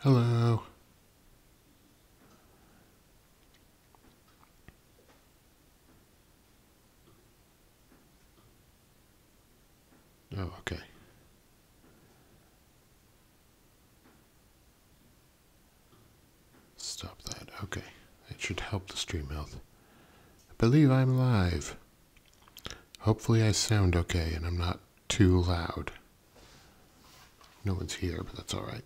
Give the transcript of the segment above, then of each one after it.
Hello. Oh, okay. Stop that. Okay. That should help the stream health. I believe I'm live. Hopefully I sound okay and I'm not too loud. No one's here, but that's alright.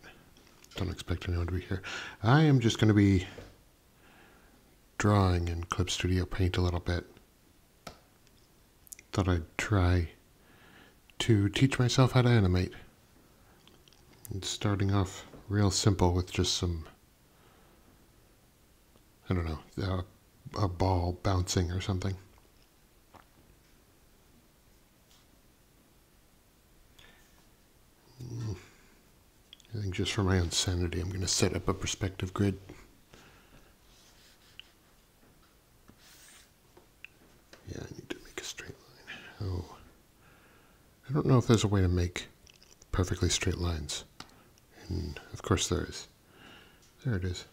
Don't expect anyone to be here. I am just going to be drawing in Clip Studio Paint a little bit. Thought I'd try to teach myself how to animate. And starting off real simple with just some, I don't know, a ball bouncing or something. I think just for my own sanity, I'm going to set up a perspective grid. Yeah, I need to make a straight line. Oh. I don't know if there's a way to make perfectly straight lines. And of course there is. There it is.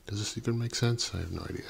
Does this even make sense? I have no idea.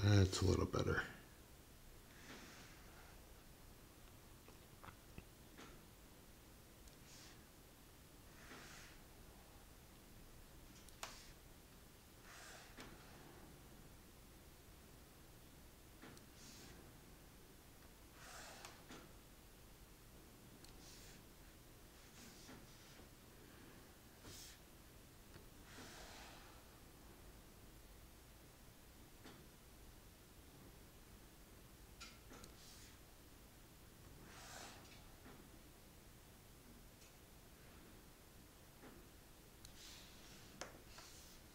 That's a little better.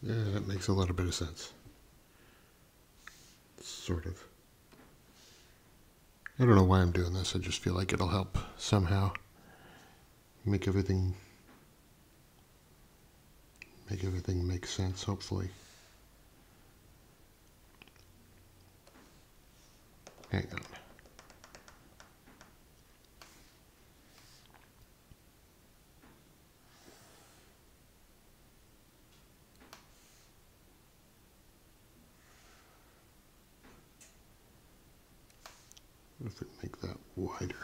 Yeah, that makes a little bit of sense. Sort of. I don't know why I'm doing this. I just feel like it'll help somehow make everything make sense, hopefully. Hang on. What if we make that wider?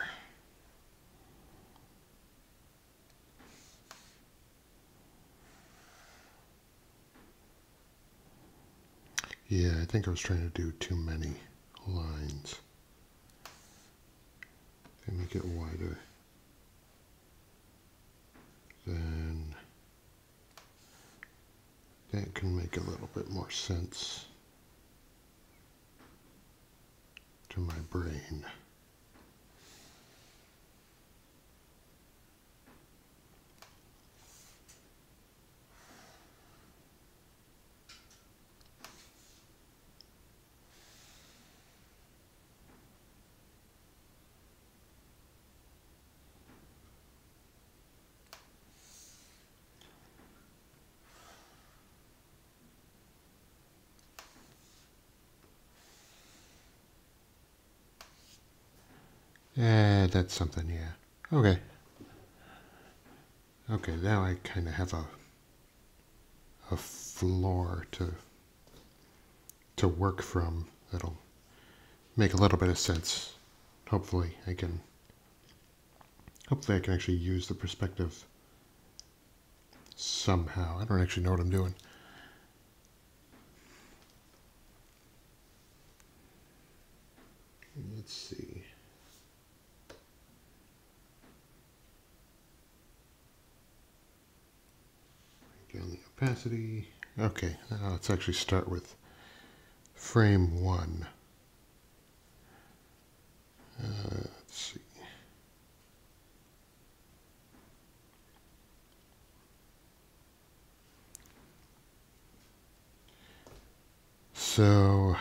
Yeah, I think I was trying to do too many lines. If I make it wider, then that can make a little bit more sense to my brain. That's something, yeah. Okay. Okay, now I kind of have a floor to work from that'll make a little bit of sense. Hopefully I can actually use the perspective somehow. I don't actually know what I'm doing. Let's see. Down the opacity. Okay, now let's actually start with frame 1. Let's see. So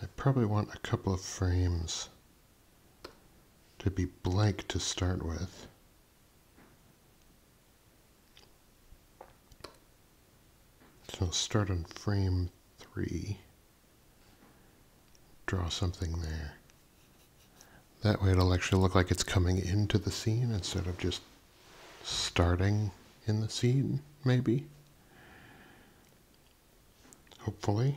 I probably want a couple of frames to be blank to start with. So I'll start on frame 3, draw something there. That way it'll actually look like it's coming into the scene instead of just starting in the scene, maybe. Hopefully.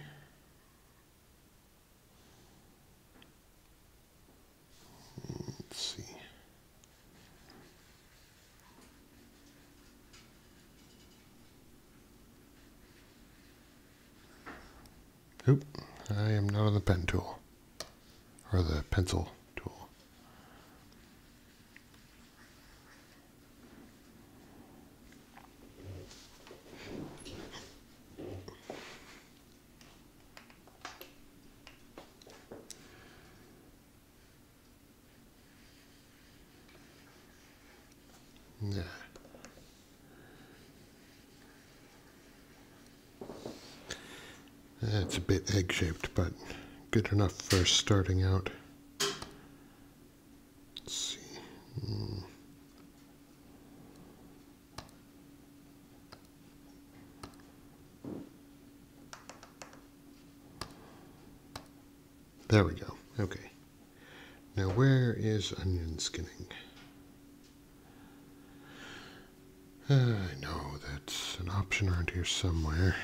Let's see. Oop, I am not on the pen tool, or the pencil tool. Yeah. It's a bit egg-shaped, but good enough for starting out. Let's see. There we go. Okay. Now where is onion skinning? I know that's an option around here somewhere.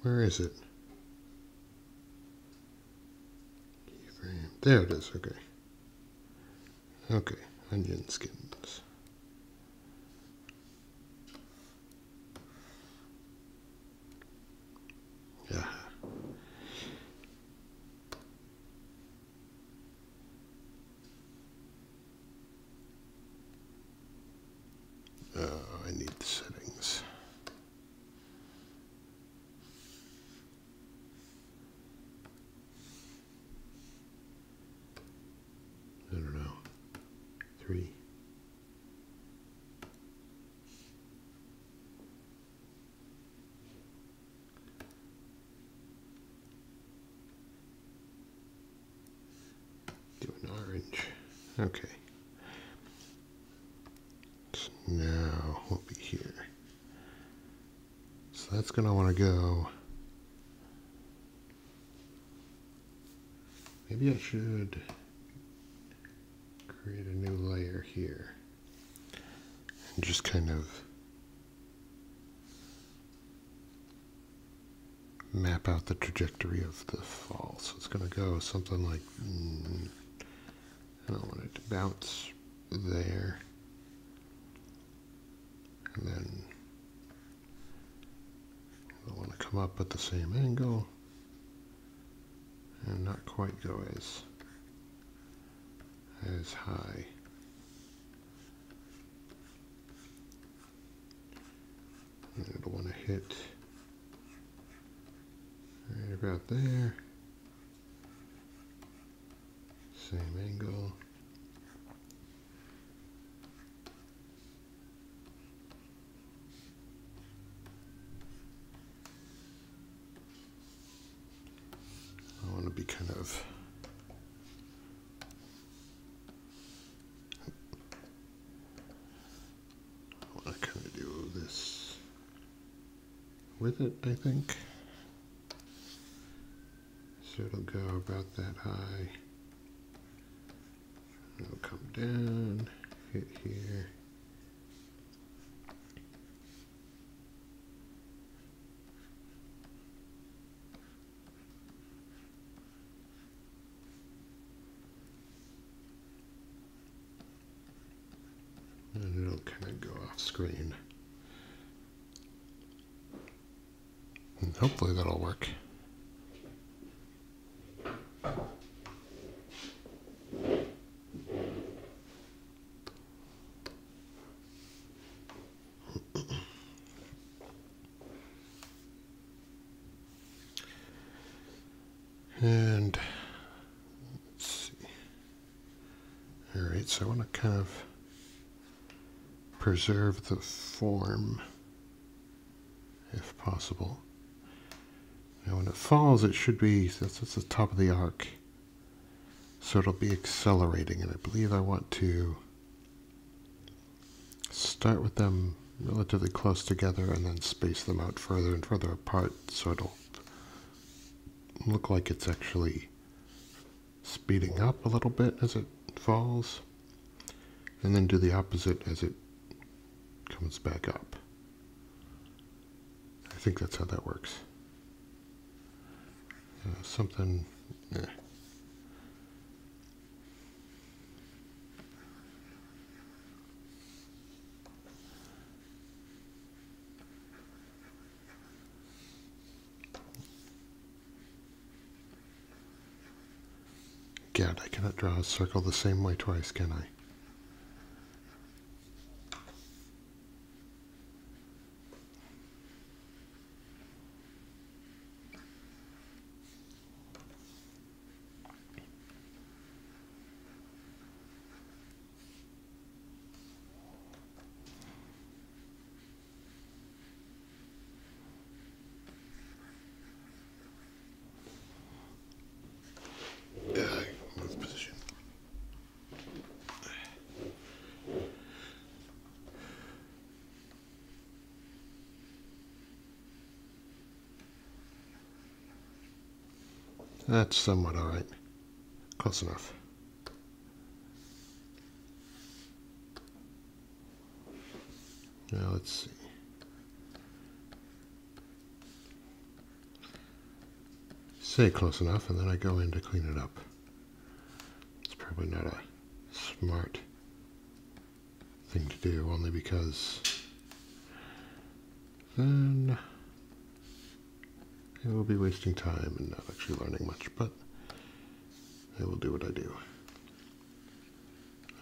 Where is it? Keyframe. There it is. Okay. Okay. Onion skins. Yeah. I need the settings. I don't know. 3. Do an orange. Okay. So now we'll be here. So that's going to want to go. Maybe I should create a new layer here and just kind of map out the trajectory of the fall. So it's going to go something like, I don't want it to bounce there, and then I want to come up at the same angle and not quite go as high. And it'll want to hit right about there, same angle. I want to be kind of do this with it, I think. So it'll go about that high. It'll come down, hit here. And it'll kind of go off screen. And hopefully that'll work. And let's see. All right, so I want to kind of preserve the form if possible. Now when it falls, it should be, that's the top of the arc. So it'll be accelerating, and I believe I want to start with them relatively close together and then space them out further and further apart so it'll look like it's actually speeding up a little bit as it falls, and then do the opposite as it comes back up. I think that's how that works. Something, God, I cannot draw a circle the same way twice, can I? Move position. That's somewhat all right. Close enough. Now let's see. Say close enough, and then I go in to clean it up. It's probably not a smart thing to do, only because then I will be wasting time and not actually learning much, but I will do what I do.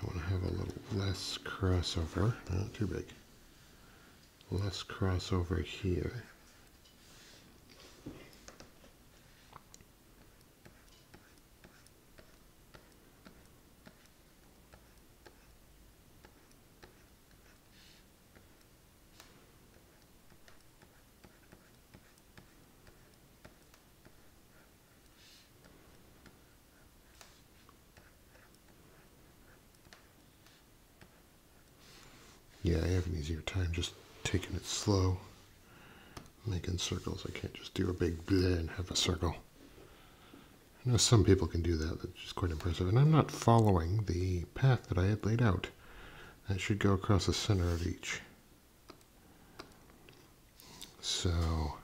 I want to have a little less crossover, not too big. Less crossover here. Yeah, I have an easier time just taking it slow making circles. I can't just do a big bleh and have a circle. I know some people can do that. That's just quite impressive. And I'm not following the path that I had laid out. I should go across the center of each. So I'm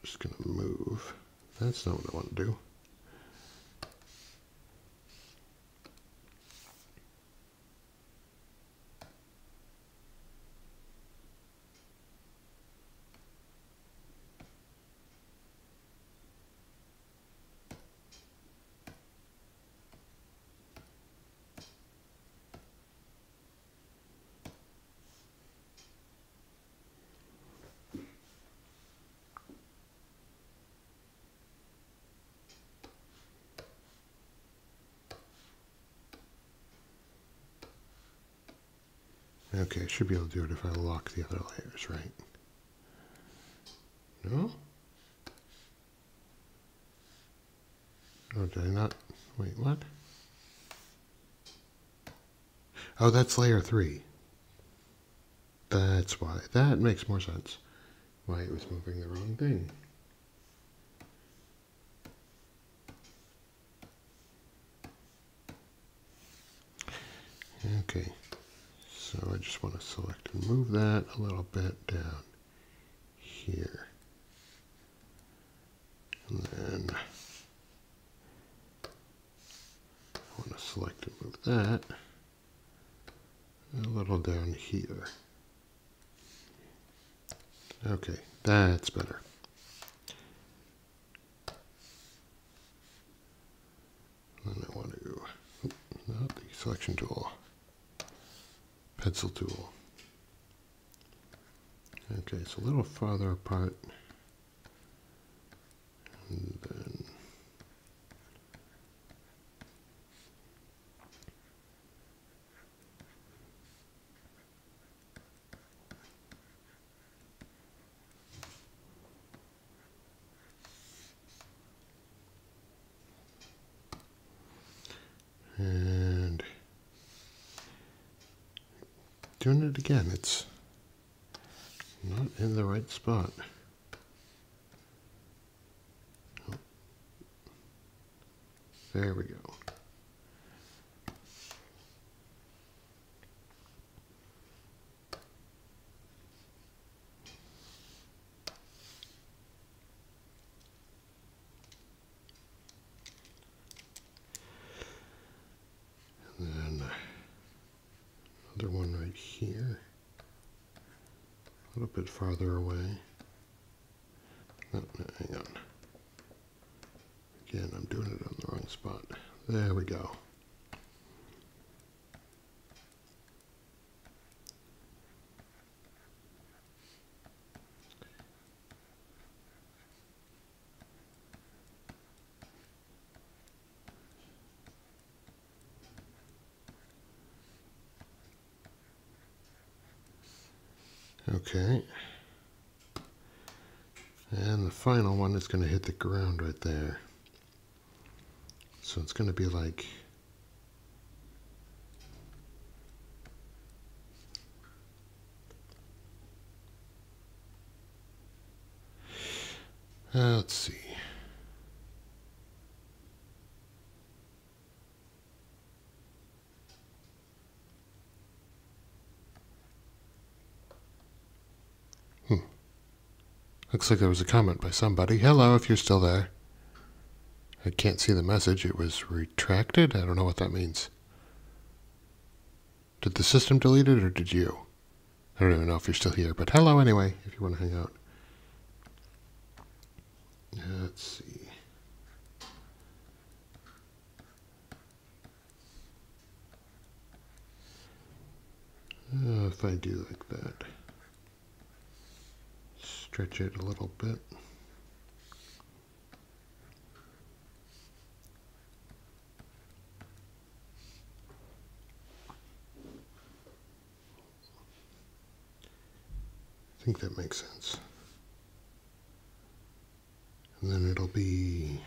just going to move. That's not what I want to do. Okay, I should be able to do it if I lock the other layers, right? No? Oh, did I not? Wait, what? Oh, that's layer 3. That's why. That makes more sense. Why it was moving the wrong thing. Okay. So I just want to select and move that a little bit down here. And then I want to select and move that a little down here. Okay, that's better. Then I want to, not the selection tool, pencil tool. Okay, it's a little farther apart. And then and doing it again, it's not in the right spot. Oh. There we go. And then another one right here. A little bit farther away. No, hang on. Again, I'm doing it on the wrong spot. There we go. Okay. And the final one is going to hit the ground right there. So it's going to be like let's see. Looks like there was a comment by somebody. Hello, if you're still there. I can't see the message. It was retracted? I don't know what that means. Did the system delete it, or did you? I don't even know if you're still here, but hello anyway, if you want to hang out. Let's see. If I do like that. Stretch it a little bit. I think that makes sense. And then it'll be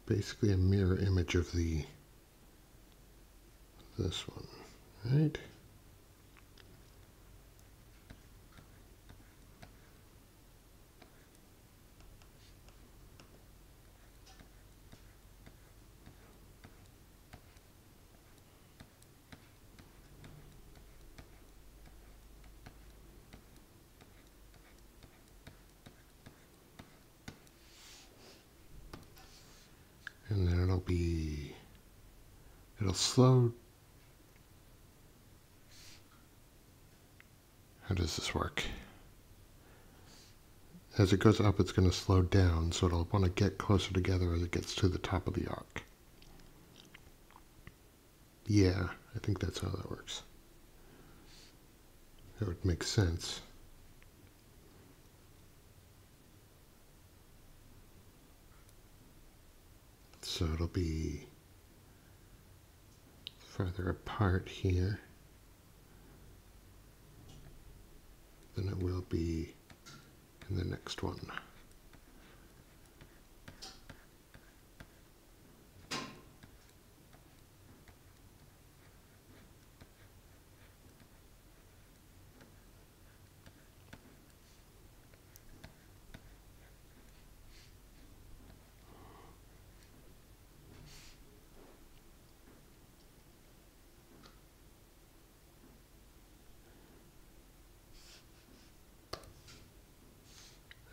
basically a mirror image of the this one, right? And then it'll slow. How does this work? As it goes up, it's going to slow down, so it'll want to get closer together as it gets to the top of the arc. Yeah, I think that's how that works. That would make sense. So it'll be further apart here than it will be in the next one.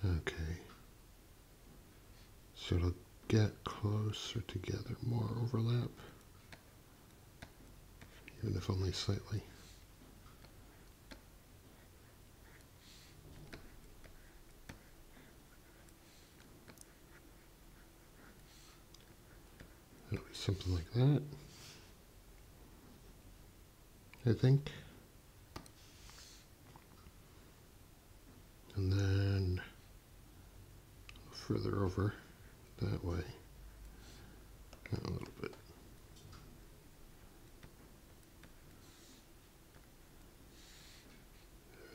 Okay, so it'll get closer together, more overlap, even if only slightly. It'll be something like that, I think. And then further over that way, a little bit.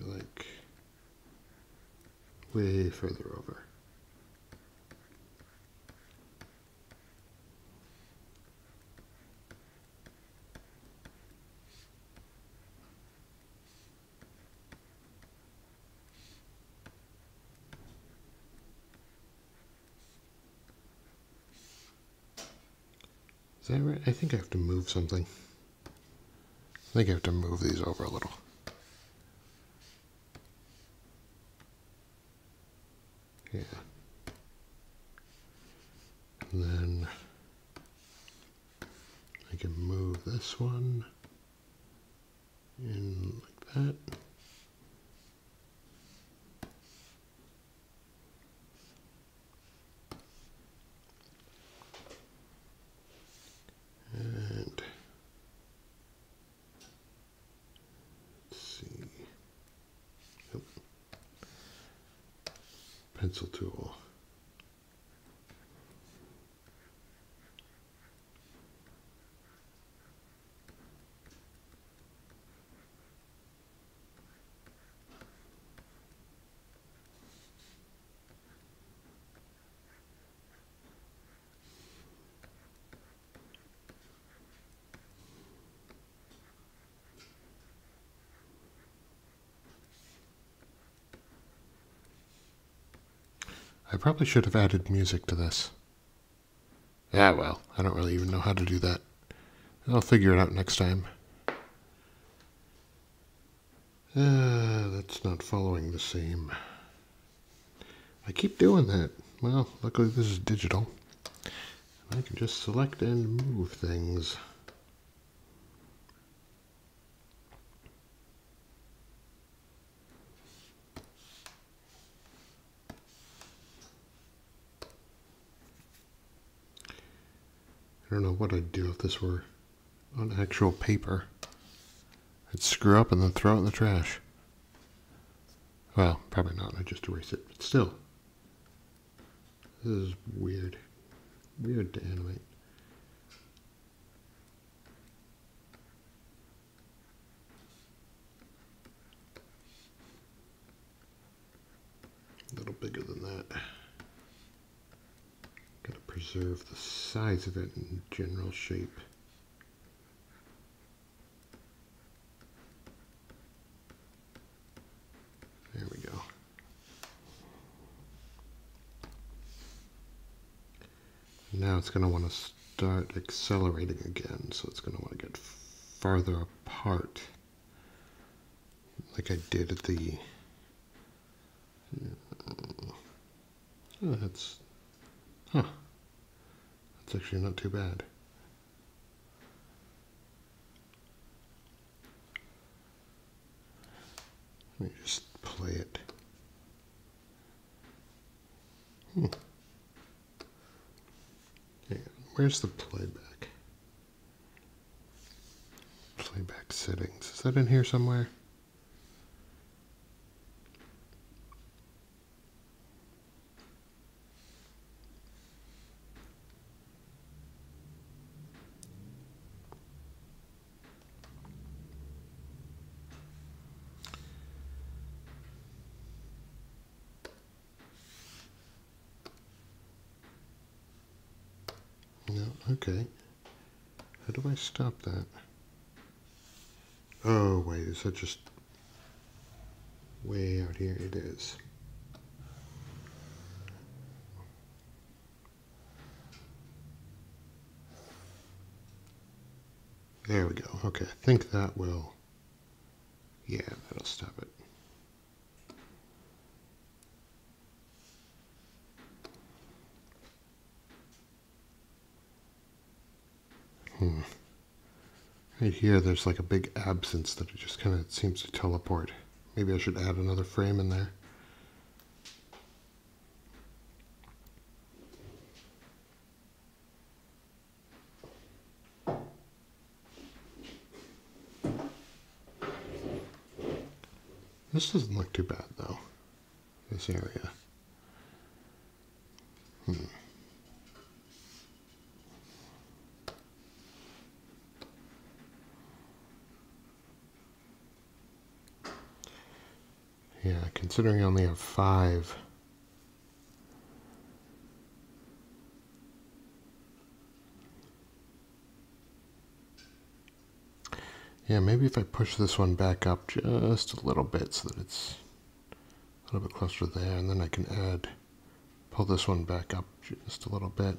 Like way further over. Is that right? I think I have to move something. I think I have to move these over a little. Yeah. And then I can move this one in like that. And let's see. Yep. Pencil tool. I probably should have added music to this. Yeah, well, I don't really even know how to do that. I'll figure it out next time. That's not following the same. I keep doing that. Well, luckily this is digital. I can just select and move things. I don't know what I'd do if this were on actual paper. I'd screw up and then throw it in the trash. Well, probably not. I'd just erase it. But still. This is weird. Weird to animate. A little bigger than that. Gotta preserve the size of it in general shape. it's going to want to start accelerating again, so it's going to want to get farther apart, like I did at the... Oh, that's... Huh. That's actually not too bad. Let me just play it. Where's the playback? Playback settings. Is that in here somewhere? No, okay. How do I stop that? Oh, wait, is that just way out here? It is. There we go. Okay, I think that will... Yeah, that'll stop it. Right here, there's like a big absence that it just kind of seems to teleport. Maybe I should add another frame in there. This doesn't look too bad, though, this area. Yeah, considering I only have 5. Yeah, maybe if I push this one back up just a little bit so that it's a little bit closer there, and then I can pull this one back up just a little bit.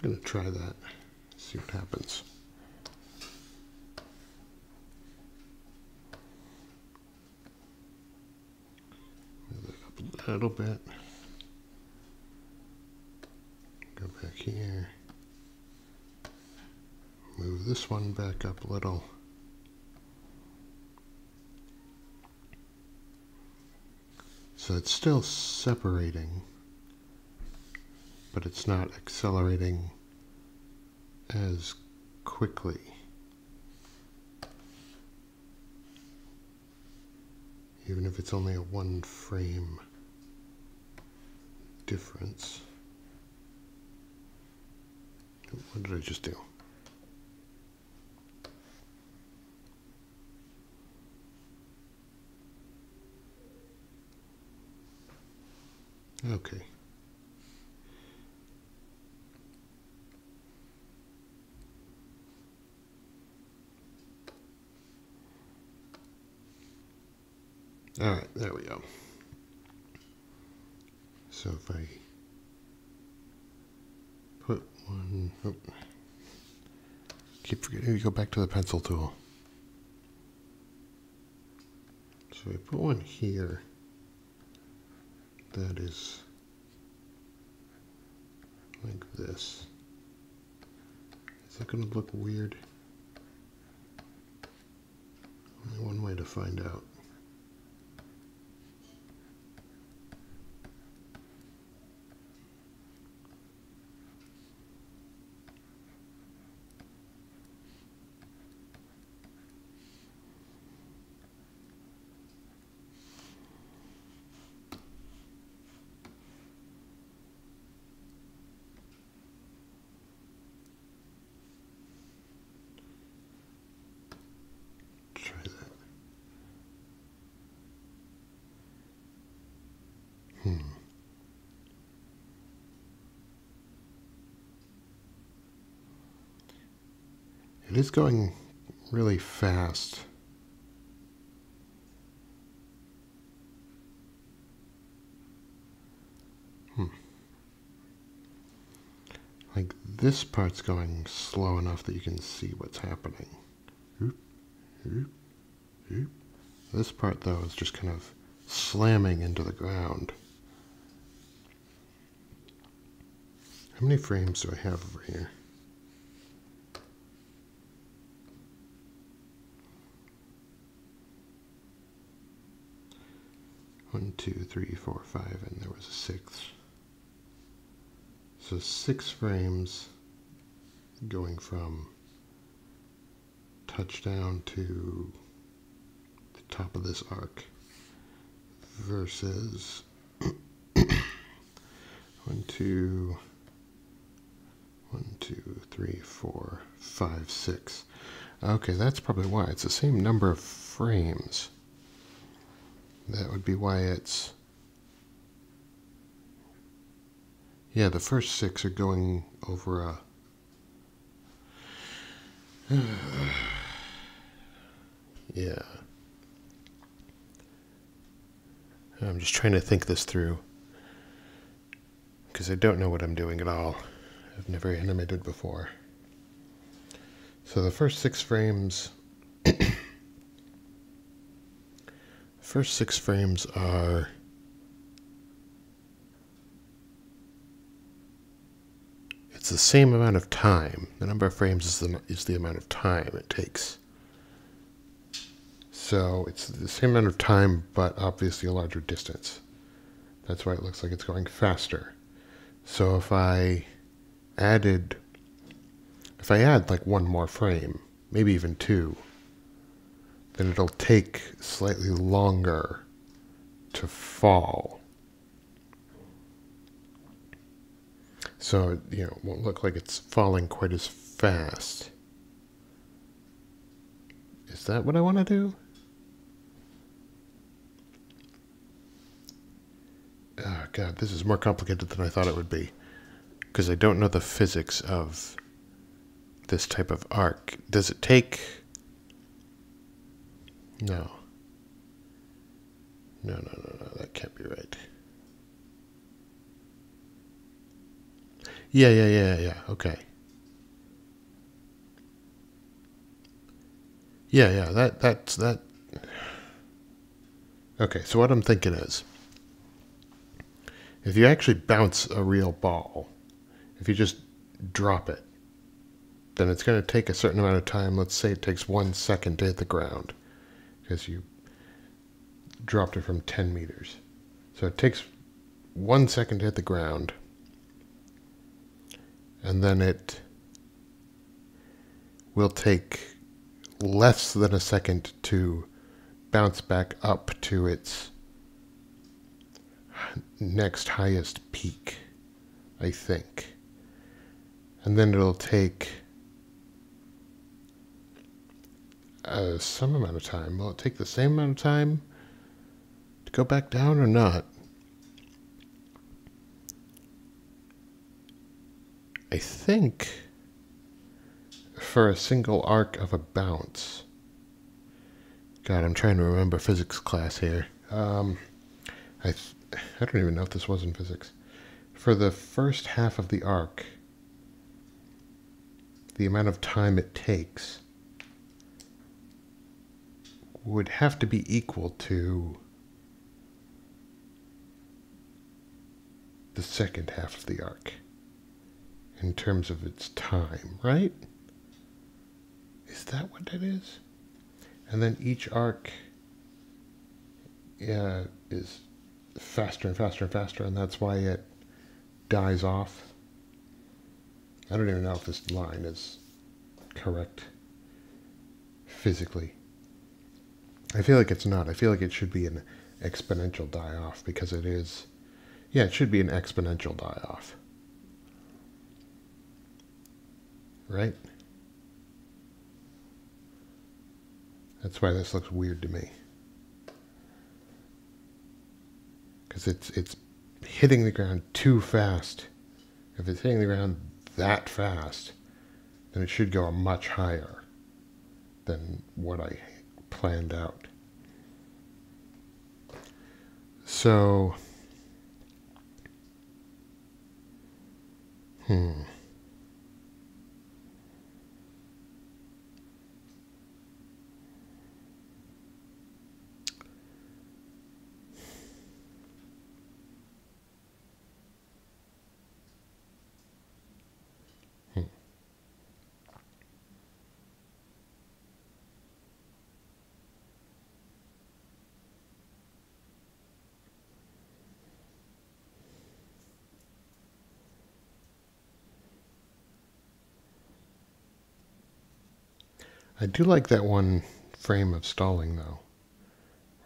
I'm going to try that, see what happens. Move that up a little bit. Go back here. Move this one back up a little. So it's still separating, but it's not accelerating as quickly. Even if it's only a 1 frame difference. What did I just do? Okay. All right, there we go. So if I put one, oh, keep forgetting to go back to the pencil tool. So I put one here. That is like this. Is that going to look weird? Only one way to find out. Try that. It is going really fast. Like this part's going slow enough that you can see what's happening. Oop, oop, oop. This part, though, is just kind of slamming into the ground. How many frames do I have over here? One, two, three, four, five, and there was a sixth. So 6 frames going from touchdown to the top of this arc versus 1, 2, 3, 4, 5, 6. Okay, that's probably why. It's the same number of frames. That would be why it's... Yeah, the first 6 are going over a... Yeah. I'm just trying to think this through, because I don't know what I'm doing at all. I've never animated before. So the first 6 frames... first 6 frames are... It's the same amount of time. The number of frames is the amount of time it takes. So it's the same amount of time, but obviously a larger distance. That's why it looks like it's going faster. So if I add like 1 more frame, maybe even 2, then it'll take slightly longer to fall. So, you know, it won't look like it's falling quite as fast. Is that what I want to do? Oh, God, this is more complicated than I thought it would be. Because I don't know the physics of this type of arc. Does it take... No. No, that can't be right. Yeah, okay. Yeah, that's that. Okay, so what I'm thinking is, if you actually bounce a real ball, if you just drop it, then it's going to take a certain amount of time. Let's say it takes 1 second to hit the ground, because you dropped it from 10 meters. So it takes 1 second to hit the ground, and then it will take less than a second to bounce back up to its next highest peak, I think. And then it'll take some amount of time. Will it take the same amount of time to go back down or not? I think for a single arc of a bounce. God, I'm trying to remember physics class here. I don't even know if this was in physics. For the first half of the arc, the amount of time it takes would have to be equal to the second half of the arc in terms of its time, right? Is that what it is? And then each arc is faster and faster and faster, and that's why it dies off. I don't even know if this line is correct physically. I feel like it's not. I feel like it should be an exponential die-off, because it is. Yeah, it should be an exponential die-off. Right? That's why this looks weird to me. Because it's hitting the ground too fast. If it's hitting the ground that fast, then it should go much higher. than what I planned out. So, hmm. I do like that one frame of stalling, though,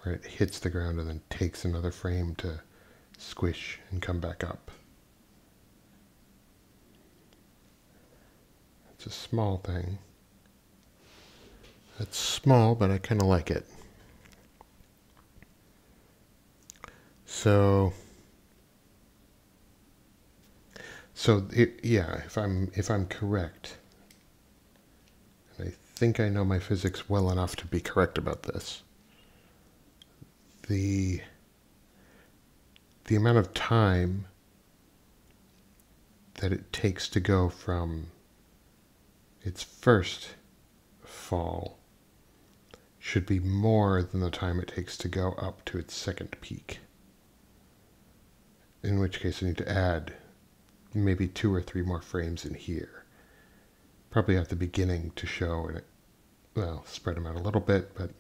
where it hits the ground and then takes another frame to squish and come back up. It's a small thing. It's small, but I kind of like it. So yeah, if I'm correct, and I think I know my physics well enough to be correct about this, the amount of time that it takes to go from its first fall should be more than the time it takes to go up to its second peak. In which case I need to add maybe 2 or 3 more frames in here. Probably at the beginning to show it, well, spread them out a little bit, but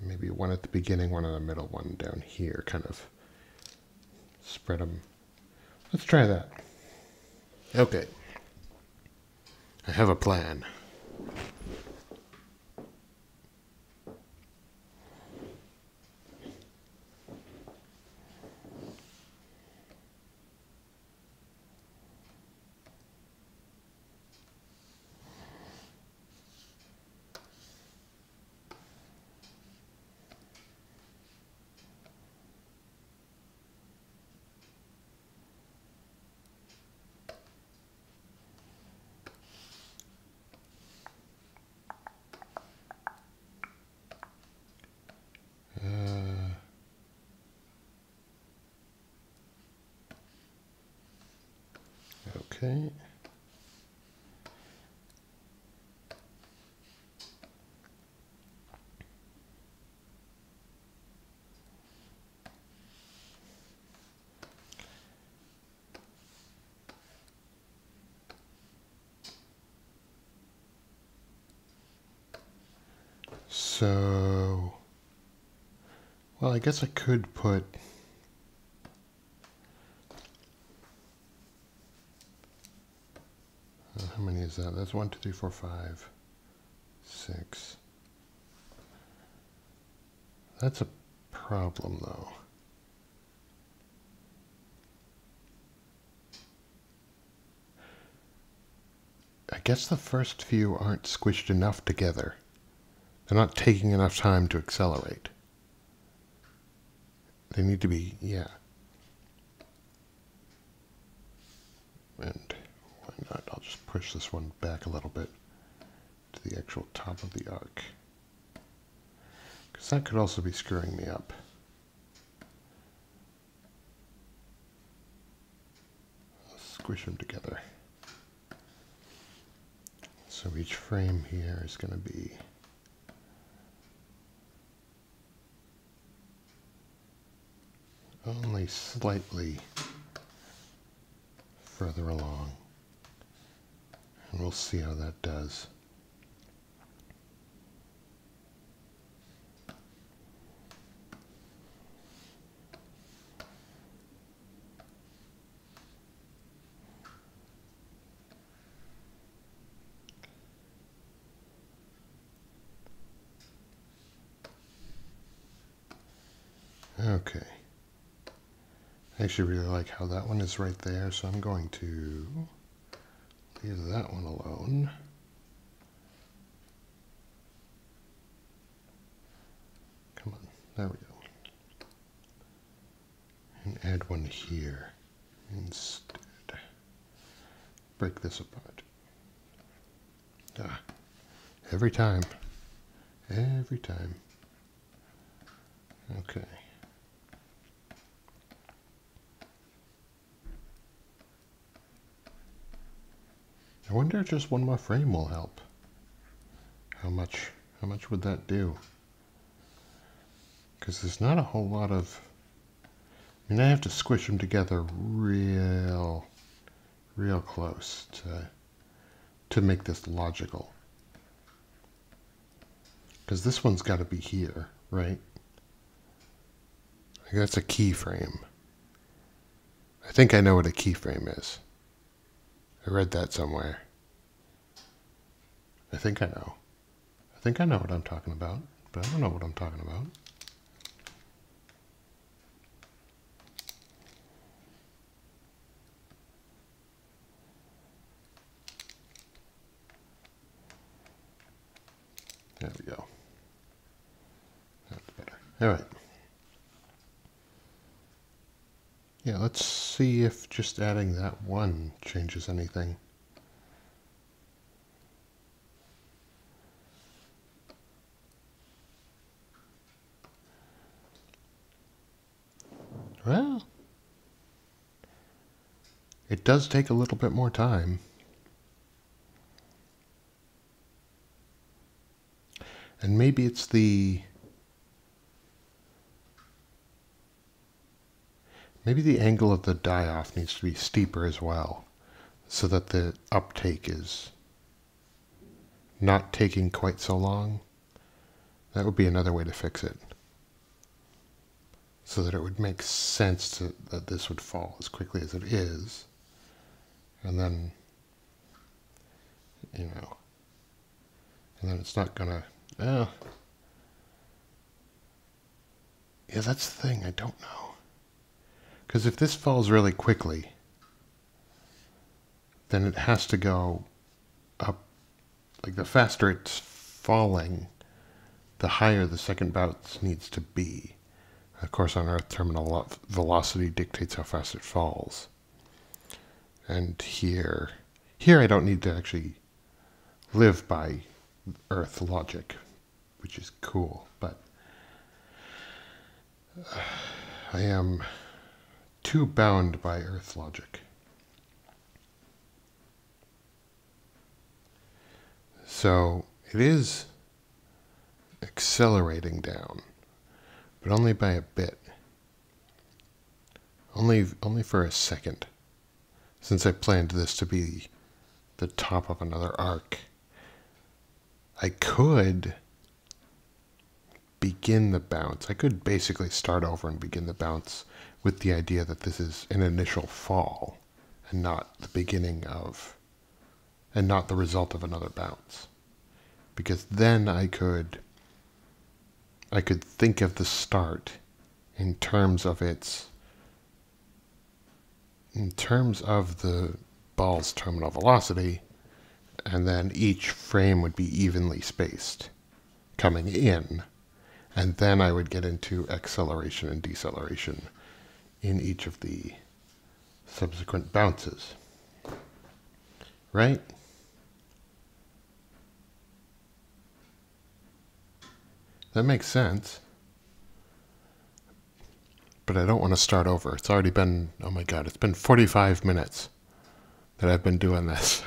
maybe one at the beginning, one in the middle, one down here, kind of spread them. Let's try that. Okay. I have a plan. Okay. So, well, I guess I could put how many is that? That's 1, 2, 3, 4, 5, 6. That's a problem, though. I guess the first few aren't squished enough together. They're not taking enough time to accelerate. They need to be, yeah. And why not? I'll just push this one back a little bit to the actual top of the arc. Because that could also be screwing me up. Squish them together. So each frame here is going to be only slightly further along. And we'll see how that does. Okay. I actually really like how that one is right there, so I'm going to leave that one alone. Come on, there we go. And add one here instead. Break this apart. Every time. Every time. Okay. I wonder if just one more frame will help. How much would that do? Because there's not a whole lot of... I mean, I have to squish them together real close to make this logical. Because this one's got to be here, right? I think that's a keyframe. I think I know what a keyframe is. I read that somewhere. I think I know. I think I know what I'm talking about, but I don't know what I'm talking about. There we go. That's better. All right. Yeah, let's see if just adding that one changes anything. Well, it does take a little bit more time. And maybe it's the... Maybe the angle of the die-off needs to be steeper as well, so that the uptake is not taking quite so long. That would be another way to fix it. So that it would make sense that this would fall as quickly as it is. And then, you know, and then it's not gonna... yeah, that's the thing, I don't know. Because if this falls really quickly, then it has to go up. Like, the faster it's falling, the higher the second bounce needs to be. Of course, on Earth, terminal velocity dictates how fast it falls. And here I don't need to actually live by Earth logic, which is cool, but I am too bound by Earth logic. So it is accelerating down, but only by a bit. Only for a second, since I planned this to be the top of another arc. I could begin the bounce. I could basically start over and begin the bounce with the idea that this is an initial fall and not the beginning of, and not the result of another bounce. Because then I could think of the start in terms of the ball's terminal velocity, and then each frame would be evenly spaced coming in, and then I would get into acceleration and deceleration in each of the subsequent bounces. Right? That makes sense. But I don't want to start over. It's already been, oh my god, it's been 45 minutes that I've been doing this.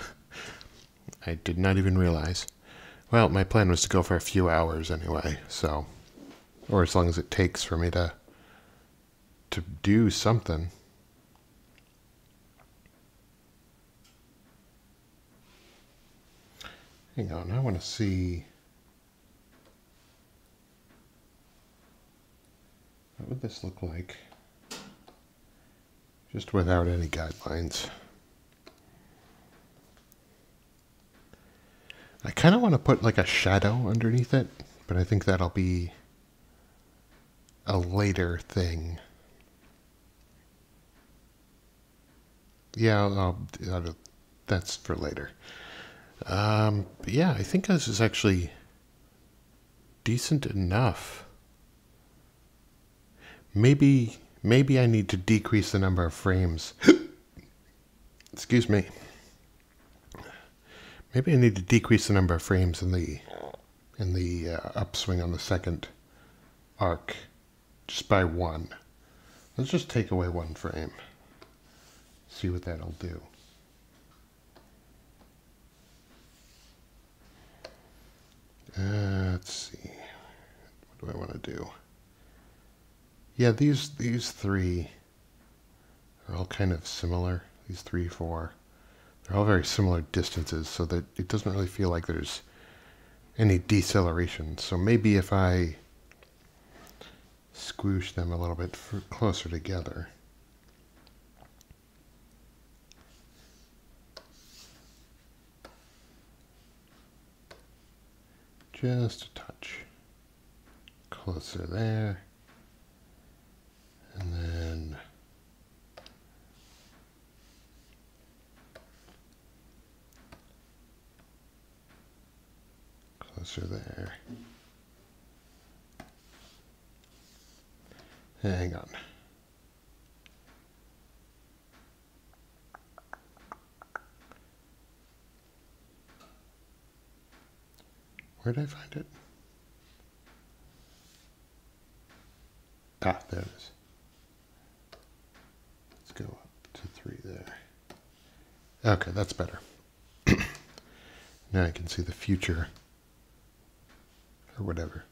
I did not even realize. Well, my plan was to go for a few hours anyway, so, or as long as it takes for me to do something. Hang on, I want to see, what would this look like just without any guidelines? I kind of want to put like a shadow underneath it, but I think that'll be a later thing. Yeah, that's for later. Yeah, I think this is actually decent enough. Maybe I need to decrease the number of frames. Excuse me. Maybe I need to decrease the number of frames in the upswing on the second arc just by 1. Let's just take away 1 frame. See what that'll do. Let's see. What do I want to do? Yeah, these 3 are all kind of similar. These 3, 4. They're all very similar distances, so that it doesn't really feel like there's any deceleration. So maybe if I squoosh them a little bit closer together. Just a touch. Closer there. And then closer there. Hang on. Where did I find it? Ah, there it is. Let's go up to 3 there. Okay, that's better. Now I can see the future, or whatever.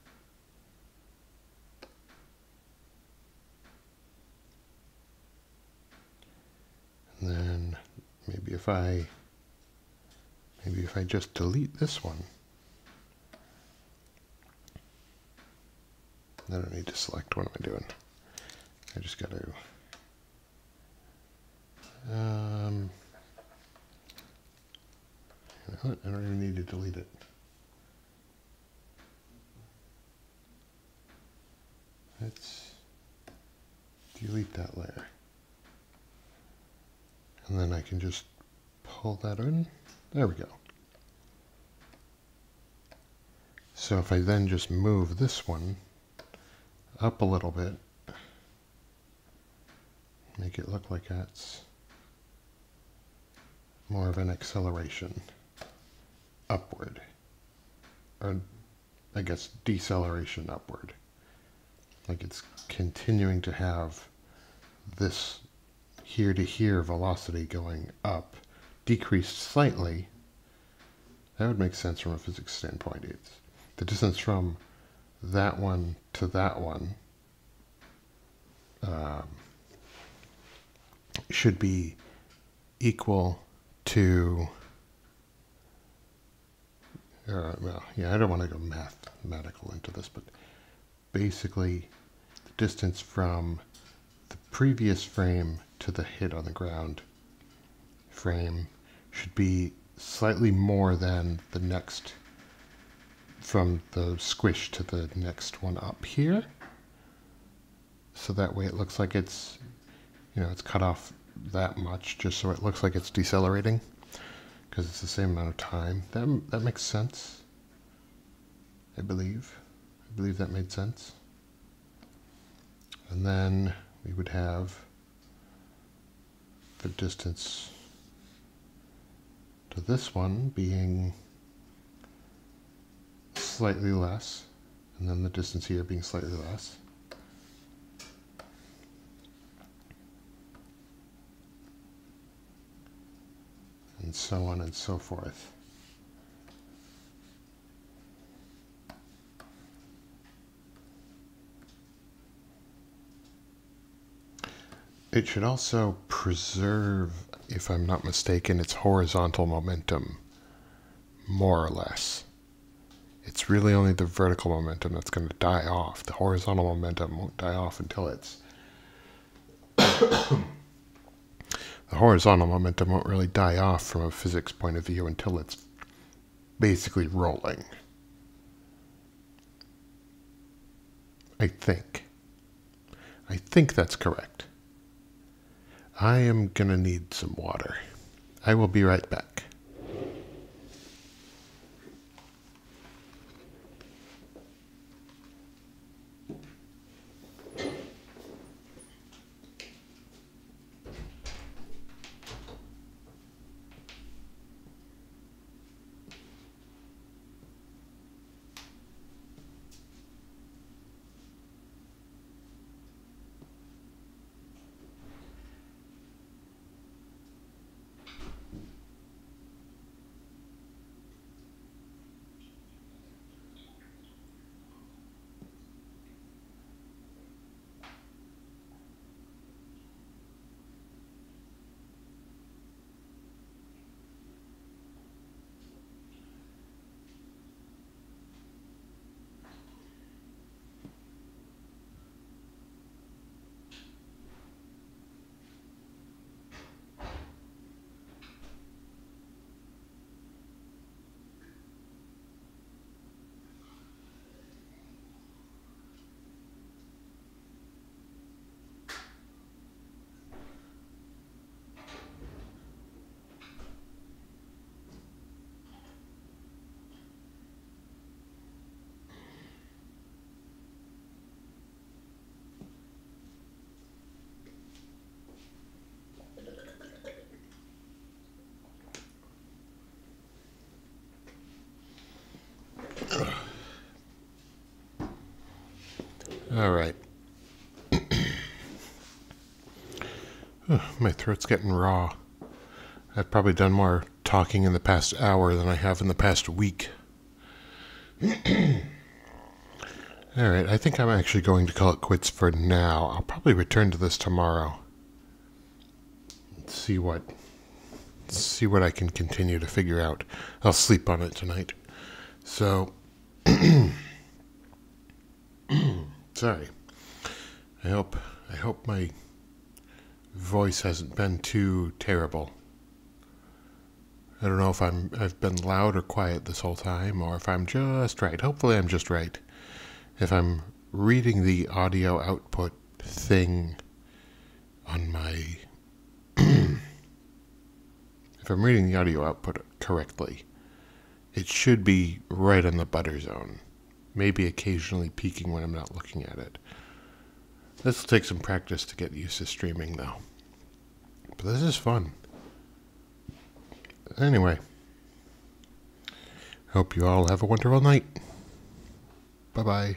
And then maybe if I just delete this one. I don't need to select. What am I doing? I just got to. You know what? I don't even need to delete it. Let's delete that layer. And then I can just pull that in. There we go. So if I then just move this one up a little bit, make it look like that's more of an acceleration upward, or I guess deceleration upward. Like it's continuing to have this here to here velocity going up, decreased slightly. That would make sense from a physics standpoint. It's the distance from that one to that one should be equal to, well, yeah, I don't want to go mathematical into this, but basically the distance from the previous frame to the hit on the ground frame should be slightly more than the next, from the squish to the next one up here. So that way it looks like it's, it's cut off that much, just so it looks like it's decelerating, because it's the same amount of time. That makes sense. I believe that made sense. And then we would have the distance to this one being slightly less, and then the distance here being slightly less. And so on and so forth. It should also preserve, if I'm not mistaken, its horizontal momentum, more or less. It's really only the vertical momentum that's going to die off. The horizontal momentum won't die off until it's... The horizontal momentum won't really die off from a physics point of view until it's basically rolling. I think. I think that's correct. I am going to need some water. I will be right back. All right. My throat's getting raw. I've probably done more talking in the past hour than I have in the past week. Alright, I think I'm actually going to call it quits for now. I'll probably return to this tomorrow. See what I can continue to figure out. I'll sleep on it tonight. So, sorry. I hope my voice hasn't been too terrible. I don't know if I've been loud or quiet this whole time, or if I'm just right. Hopefully I'm just right. If I'm reading the audio output thing on my... if I'm reading the audio output correctly, it should be right on the butter zone. Maybe occasionally peaking when I'm not looking at it. This will take some practice to get used to streaming, though. But this is fun. Anyway, hope you all have a wonderful night. Bye-bye.